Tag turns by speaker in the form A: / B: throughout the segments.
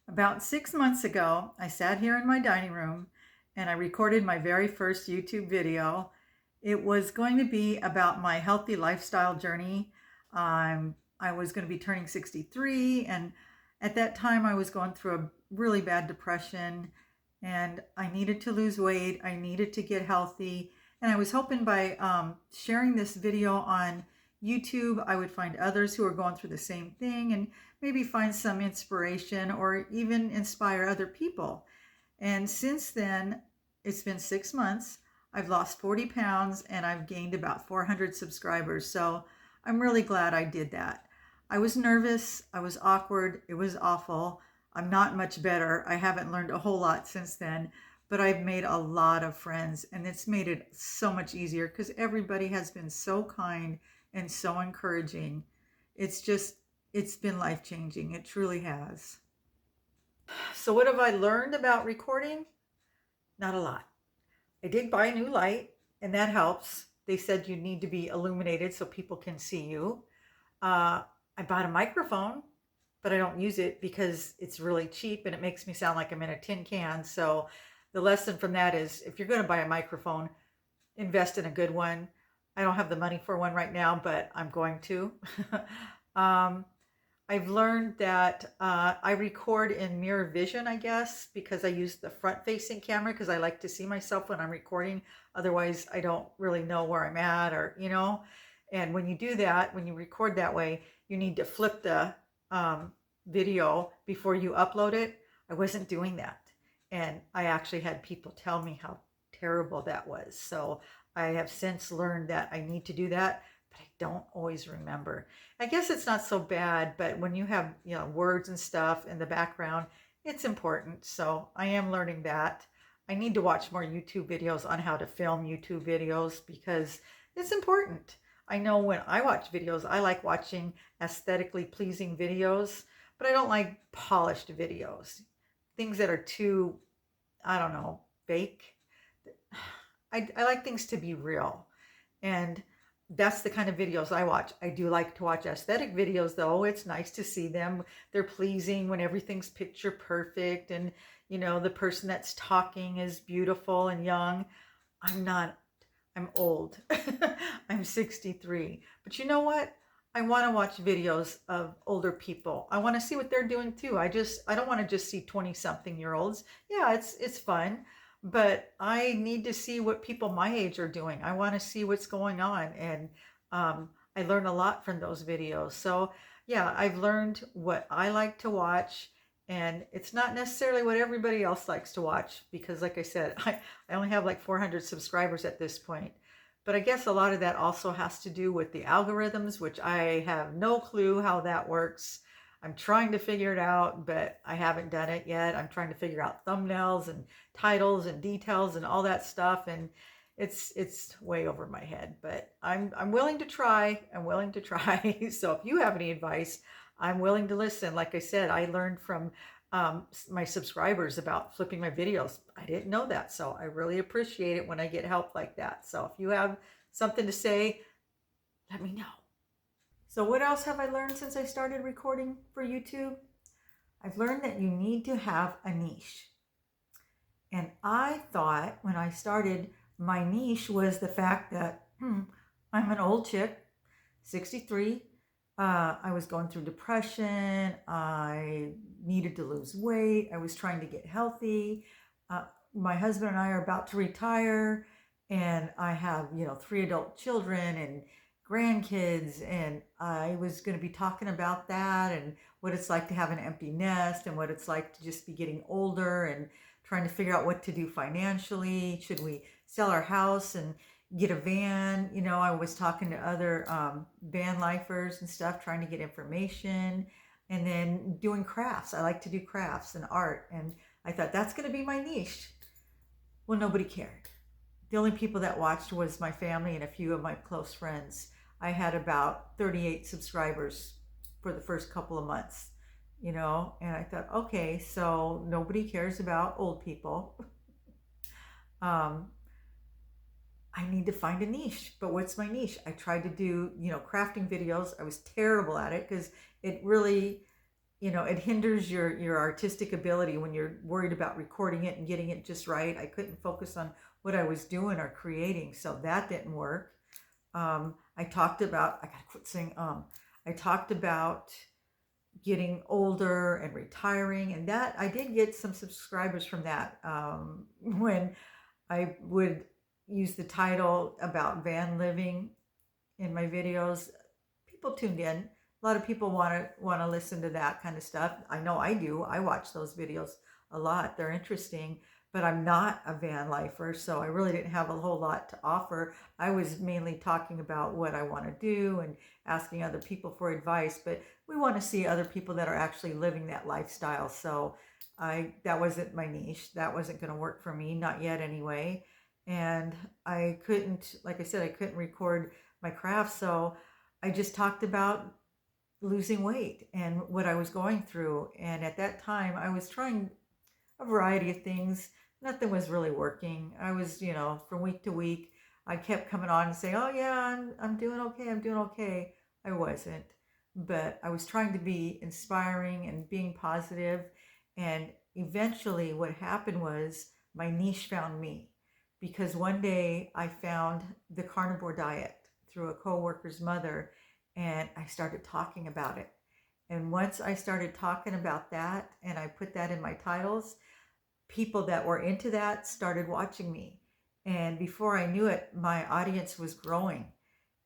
A: About 6 months ago, I sat here in my dining room and I recorded my very first YouTube video. It was going to be about my healthy lifestyle journey. I was going to be turning 63, and at that time, I was going through a really bad depression and I needed to lose weight. I needed to get healthy. And I was hoping by sharing this video on YouTube, I would find others who are going through the same thing and maybe find some inspiration or even inspire other people. And since then, it's been 6 months. I've lost 40 pounds and I've gained about 400 subscribers. So I'm really glad I did that. I was nervous. I was awkward. It was awful. I'm not much better. I haven't learned a whole lot since then, but I've made a lot of friends and it's made it so much easier because everybody has been so kind and so encouraging. It's been life changing. It truly has. So, what have I learned about recording? Not a lot. I did buy a new light, and that helps. They said you need to be illuminated so people can see you. I bought a microphone, but I don't use it because it's really cheap and it makes me sound like I'm in a tin can. So, the lesson from that is if you're going to buy a microphone, invest in a good one. I don't have the money for one right now, but I'm going to. um, I've learned that I record in mirror vision, I guess, because I use the front facing camera because I like to see myself when I'm recording. Otherwise, I don't really know where I'm at or. And when you do that, when you record that way, you need to flip the video before you upload it. I wasn't doing that. And I actually had people tell me how terrible that was. So I have since learned that I need to do that, but I don't always remember. I guess it's not so bad, but when you have, words and stuff in the background, it's important. So I am learning that. I need to watch more YouTube videos on how to film YouTube videos because it's important. I know when I watch videos, I like watching aesthetically pleasing videos, but I don't like polished videos. Things that are too, I don't know, fake. I like things to be real. And that's the kind of videos I watch. I do like to watch aesthetic videos though. It's nice to see them. They're pleasing when everything's picture perfect and the person that's talking is beautiful and young. I'm not. I'm old. I'm 63. But you know what? I want to watch videos of older people. I want to see what they're doing too. I don't want to just see 20 something year olds. Yeah, it's fun, but I need to see what people my age are doing. I want to see what's going on, and I learn a lot from those videos. So yeah, I've learned what I like to watch, and it's not necessarily what everybody else likes to watch because, like I said, I only have like 400 subscribers at this point. But I guess a lot of that also has to do with the algorithms, which I have no clue how that works. I'm trying to figure it out, but I haven't done it yet. I'm trying to figure out thumbnails and titles and details and all that stuff, and it's way over my head. But I'm willing to try. I'm willing to try. So if you have any advice, I'm willing to listen. Like I said, I learned from my subscribers about flipping my videos. I didn't know that, so I really appreciate it when I get help like that. So if you have something to say, let me know. So what else have I learned since I started recording for YouTube? I've learned that you need to have a niche. And I thought when I started, my niche was the fact that I'm an old chick, 63. I was going through depression. I needed to lose weight. I was trying to get healthy. My husband and I are about to retire, and I have, 3 adult children and grandkids, and I was going to be talking about that and what it's like to have an empty nest and what it's like to just be getting older and trying to figure out what to do financially. Should we sell our house and get a van? I was talking to other van lifers and stuff, trying to get information, and then doing crafts. I like to do crafts and art, and I thought that's going to be my niche. Well, nobody cared. The only people that watched was my family and a few of my close friends. I had about 38 subscribers for the first couple of months, and I thought, okay, so nobody cares about old people. um, I need to find a niche. But what's my niche? I tried to do, crafting videos. I was terrible at it because it really, it hinders your artistic ability when you're worried about recording it and getting it just right. I couldn't focus on what I was doing or creating, so that didn't work. I talked about, I gotta quit saying, I talked about getting older and retiring, and that I did get some subscribers from that. When I would use the title about van living in my videos, people tuned in. A lot of people want to listen to that kind of stuff. I know I do. I watch those videos a lot. They're interesting, but I'm not a van lifer, so I really didn't have a whole lot to offer. I was mainly talking about what I want to do and asking other people for advice, but we want to see other people that are actually living that lifestyle. So that wasn't my niche. That wasn't going to work for me, not yet anyway. And I couldn't, like I said, I couldn't record my craft, so I just talked about losing weight and what I was going through. And at that time, I was trying a variety of things. Nothing was really working. I was, from week to week, I kept coming on and saying, "Oh yeah, I'm doing okay. I'm doing okay." I wasn't, but I was trying to be inspiring and being positive. And eventually, what happened was my niche found me, because one day I found the carnivore diet through a coworker's mother, and I started talking about it. And once I started talking about that and I put that in my titles, people that were into that started watching me. And before I knew it, my audience was growing.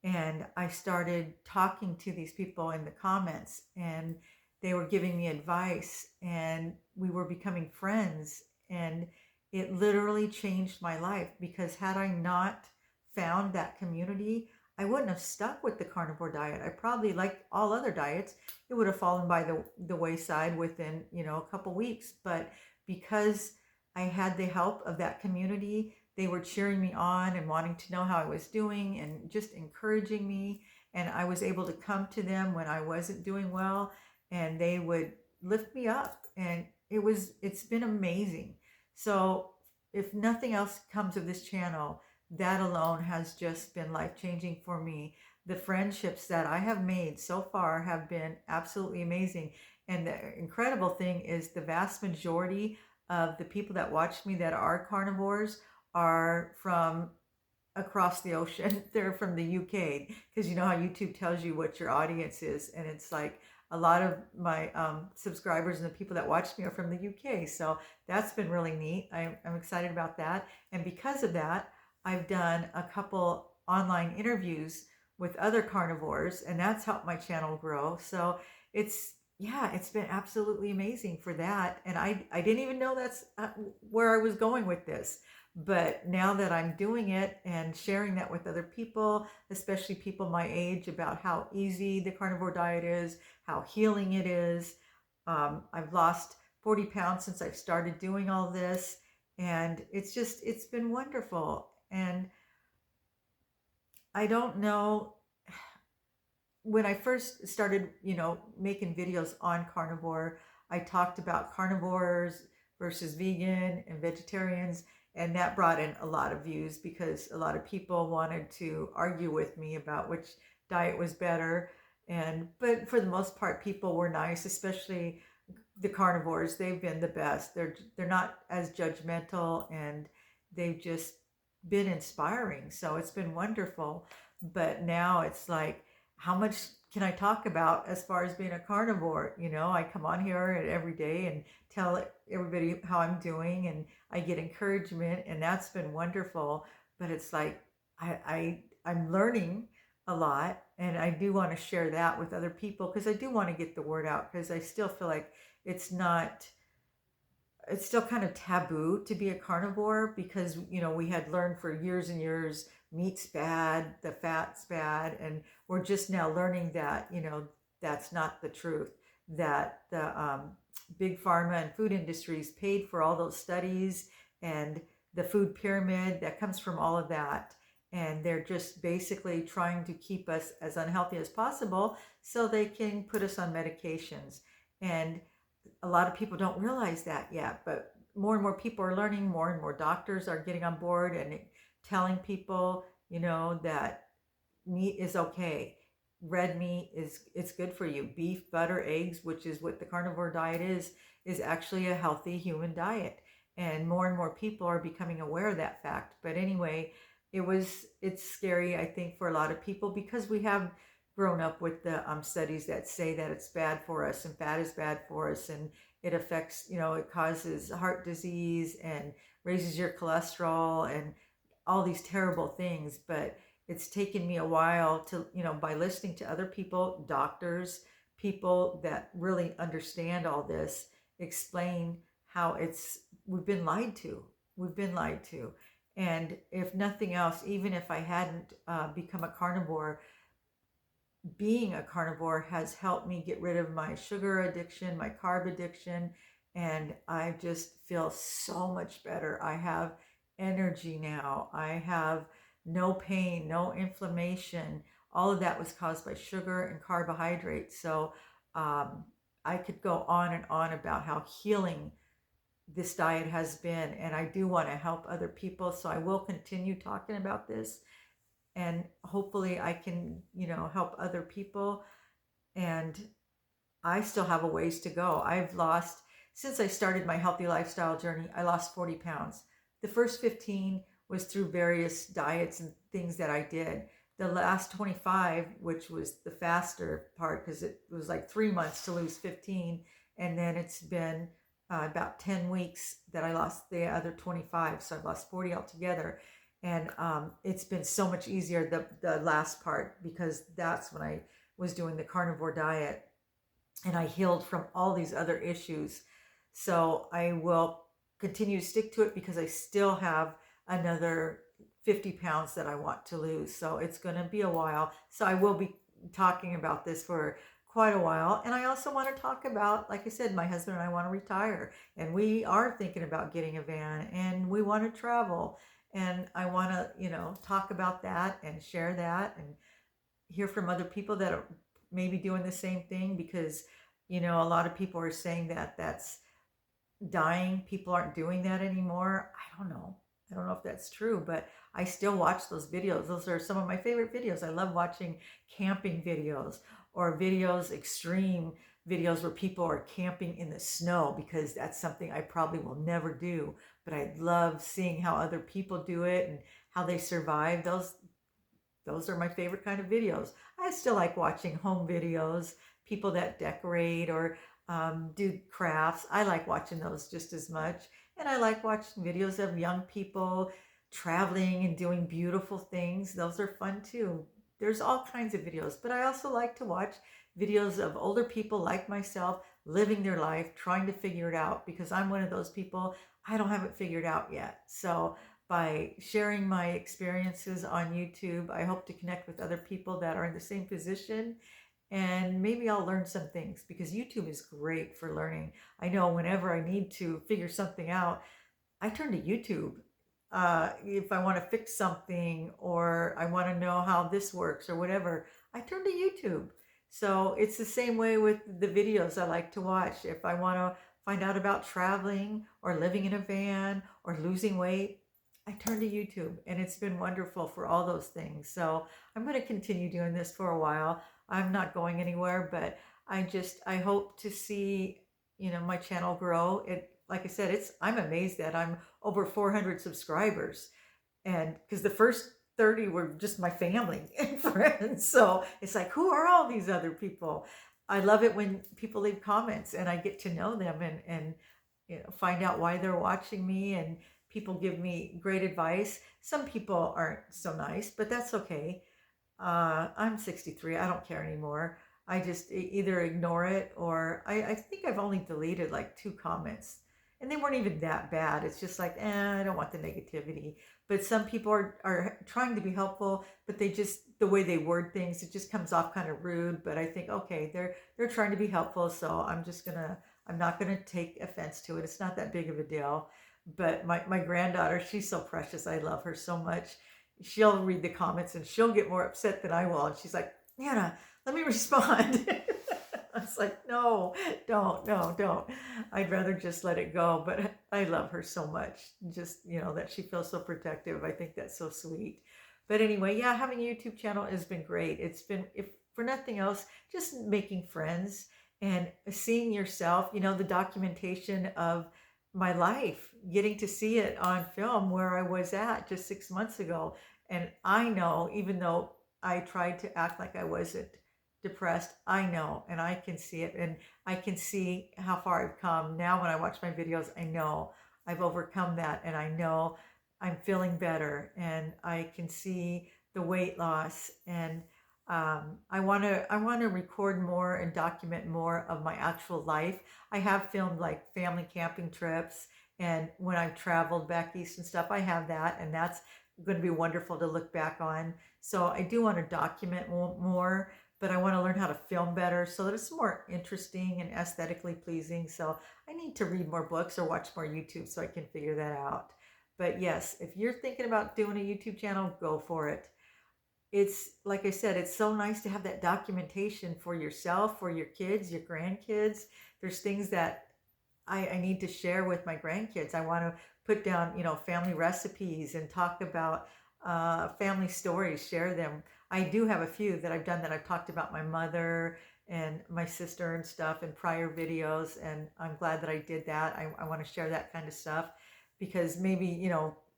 A: And I started talking to these people in the comments, and they were giving me advice, and we were becoming friends. And it literally changed my life, because had I not found that community, I wouldn't have stuck with the carnivore diet. I probably, like all other diets, it would have fallen by the wayside within, a couple weeks. But because I had the help of that community, they were cheering me on and wanting to know how I was doing and just encouraging me. And I was able to come to them when I wasn't doing well, and they would lift me up. And it's been amazing. So if nothing else comes of this channel, that alone has just been life-changing for me. The friendships that I have made so far have been absolutely amazing. And the incredible thing is the vast majority of the people that watch me that are carnivores are from across the ocean. They're from the UK, because you know how YouTube tells you what your audience is. And it's like a lot of my subscribers and the people that watch me are from the UK. So that's been really neat. I'm excited about that. And because of that, I've done a couple online interviews with other carnivores, and that's helped my channel grow. So it's been absolutely amazing for that. And I didn't even know that's where I was going with this. But now that I'm doing it and sharing that with other people, especially people my age, about how easy the carnivore diet is, how healing it is. I've lost 40 pounds since I've started doing all this. And it's been wonderful. And I don't know, when I first started, making videos on carnivore, I talked about carnivores versus vegan and vegetarians. And that brought in a lot of views, because a lot of people wanted to argue with me about which diet was better. But for the most part, people were nice, especially the carnivores. They've been the best. They're not as judgmental, and they've just been inspiring. So it's been wonderful. But now it's like, how much can I talk about as far as being a carnivore? I come on here every day and tell everybody how I'm doing, and I get encouragement, and that's been wonderful. But it's like I'm learning a lot, and I do want to share that with other people, because I do want to get the word out, because I still feel like it's still kind of taboo to be a carnivore, because we had learned for years and years meat's bad, the fat's bad, and we're just now learning that that's not the truth, that the big pharma and food industries paid for all those studies, and the food pyramid that comes from all of that, and they're just basically trying to keep us as unhealthy as possible so they can put us on medications. And a lot of people don't realize that yet, but more and more people are learning. More and more doctors are getting on board and telling people, that meat is okay. red meat it's good for you. Beef, butter, eggs, which is what the carnivore diet is actually a healthy human diet. And more people are becoming aware of that fact. But anyway, it's scary, I think, for a lot of people because we have grown up with the studies that say that it's bad for us and fat is bad for us, and it affects, it causes heart disease and raises your cholesterol and all these terrible things. But it's taken me a while to, by listening to other people, doctors, people that really understand all this, explain how we've been lied to. We've been lied to. And if nothing else, even if I hadn't become a carnivore, being a carnivore has helped me get rid of my sugar addiction, my carb addiction, and I just feel so much better. I have energy now. I have no pain, no inflammation. All of that was caused by sugar and carbohydrates. So I could go on and on about how healing this diet has been, and I do want to help other people. So I will continue talking about this, and hopefully I can, help other people. And I still have a ways to go. Since I started my healthy lifestyle journey, I lost 40 pounds. The first 15 was through various diets and things that I did. The last 25, which was the faster part, because it was like 3 months to lose 15. And then it's been about 10 weeks that I lost the other 25. So I've lost 40 altogether. And it's been so much easier, the last part, because that's when I was doing the carnivore diet and I healed from all these other issues. So I will continue to stick to it because I still have another 50 pounds that I want to lose. So it's going to be a while. So I will be talking about this for quite a while. And I also want to talk about, like I said, my husband and I want to retire, and we are thinking about getting a van, and we want to travel. And I want to, talk about that and share that and hear from other people that are maybe doing the same thing, because, a lot of people are saying that that's dying. People aren't doing that anymore. I don't know. I don't know if that's true, but I still watch those videos. Those are some of my favorite videos. I love watching camping videos or extreme videos where people are camping in the snow, because that's something I probably will never do. But I love seeing how other people do it and how they survive. Those are my favorite kind of videos. I still like watching home videos, people that decorate or do crafts. I like watching those just as much. And I like watching videos of young people traveling and doing beautiful things. Those are fun too. There's all kinds of videos, but I also like to watch videos of older people like myself living their life, trying to figure it out, because I'm one of those people, I don't have it figured out yet. So by sharing my experiences on YouTube, I hope to connect with other people that are in the same position, and maybe I'll learn some things, because YouTube is great for learning. I know whenever I need to figure something out, I turn to YouTube. If I want to fix something or I want to know how this works or whatever, I turn to YouTube. So it's the same way with the videos I like to watch. If I want to find out about traveling or living in a van or losing weight, I turn to YouTube, and it's been wonderful for all those things. So I'm going to continue doing this for a while. I'm not going anywhere, but I hope to see, my channel grow. Like I said, I'm amazed that I'm over 400 subscribers, and because the first 30 were just my family and friends. So it's like, who are all these other people? I love it when people leave comments and I get to know them and find out why they're watching me, and people give me great advice. Some people aren't so nice, but that's okay. I'm 63. I don't care anymore. I just either ignore it, or I think I've only deleted like 2 comments, and they weren't even that bad. It's just like, I don't want the negativity. But some people are trying to be helpful, but the way they word things, it just comes off kind of rude. But I think, okay, they're trying to be helpful, so I'm not gonna take offense to it. It's not that big of a deal. But my granddaughter, she's so precious. I love her so much. She'll read the comments and she'll get more upset than I will. And she's like, Nana, let me respond. I was like, no, don't. I'd rather just let it go. But I love her so much. Just, that she feels so protective. I think that's so sweet. But anyway, yeah, having a YouTube channel has been great. for nothing else, just making friends and seeing yourself, the documentation of my life, getting to see it on film where I was at just 6 months ago. And I know, even though I tried to act like I wasn't depressed, I know, and I can see it, and I can see how far I've come. Now, when I watch my videos, I know I've overcome that, and I know I'm feeling better, and I can see the weight loss. And I want to record more and document more of my actual life. I have filmed like family camping trips, and when I've traveled back east and stuff, I have that, and that's going to be wonderful to look back on. So I do want to document more, but I want to learn how to film better so that it's more interesting and aesthetically pleasing. So I need to read more books or watch more YouTube so I can figure that out. But yes, if you're thinking about doing a YouTube channel, go for it. It's like I said, it's so nice to have that documentation for yourself, for your kids, your grandkids. There's things that I need to share with my grandkids. I want to put down, family recipes and talk about family stories, share them. I do have a few that I've done that I've talked about my mother and my sister and stuff in prior videos. And I'm glad that I did that. I want to share that kind of stuff because maybe,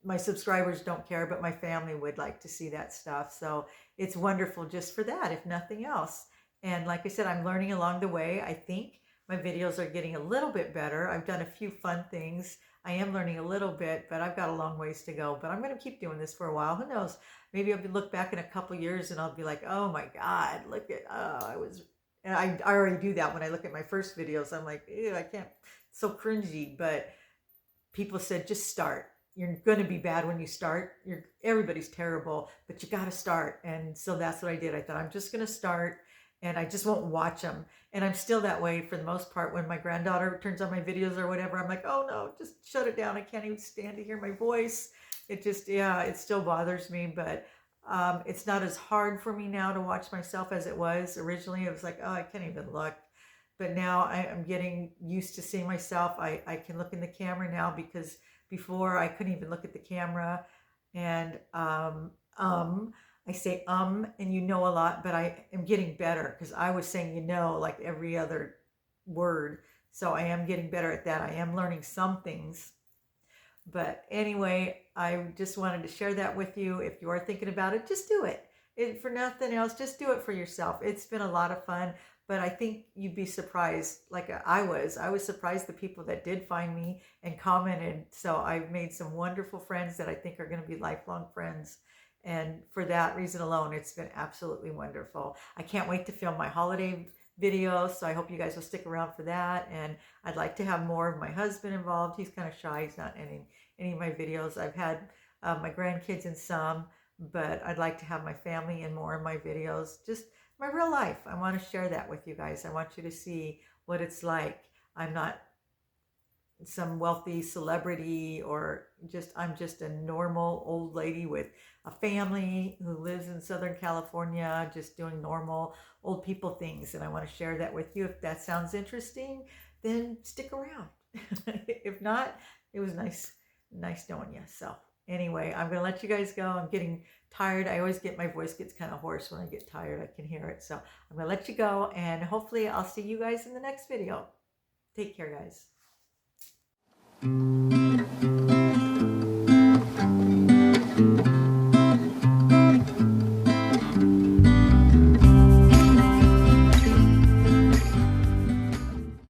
A: my subscribers don't care, but my family would like to see that stuff. So it's wonderful just for that, if nothing else. And like I said, I'm learning along the way. I think my videos are getting a little bit better. I've done a few fun things. I am learning a little bit, but I've got a long ways to go. But I'm going to keep doing this for a while. Who knows? Maybe I'll look back in a couple years and I'll be like, oh my God, look at, I was, and I already do that when I look at my first videos. I'm like, ew, I can't, it's so cringy. But people said, just start. You're going to be bad when you start. Everybody's terrible, but you got to start. And so that's what I did. I thought, I'm just going to start and I just won't watch them. And I'm still that way for the most part. When my granddaughter turns on my videos or whatever, I'm like, oh no, just shut it down. I can't even stand to hear my voice. It just, yeah, it still bothers me, but it's not as hard for me now to watch myself as it was. Originally, it was like, oh, I can't even look. But now I'm getting used to seeing myself. I can look in the camera now because before I couldn't even look at the camera. And I say and a lot, but I am getting better because I was saying like every other word. So I am getting better at that. I am learning some things. But anyway, I just wanted to share that with you. If you are thinking about it, just do it. For nothing else, just do it for yourself. It's been a lot of fun. But I think you'd be surprised, like I was surprised the people that did find me and commented. So I've made some wonderful friends that I think are going to be lifelong friends. And for that reason alone, it's been absolutely wonderful. I can't wait to film my holiday videos. So I hope you guys will stick around for that. And I'd like to have more of my husband involved. He's kind of shy. He's not in any of my videos. I've had my grandkids in some, but I'd like to have my family in more of my videos. Just my real life. I want to share that with you guys. I want you to see what it's like. I'm not some wealthy celebrity I'm just a normal old lady with a family who lives in Southern California, just doing normal old people things. And I want to share that with you. If that sounds interesting, then stick around. If not, it was nice knowing you. So anyway, I'm going to let you guys go. I'm getting tired. My voice gets kind of hoarse when I get tired. I can hear it. So I'm going to let you go, and hopefully I'll see you guys in the next video. Take care, guys.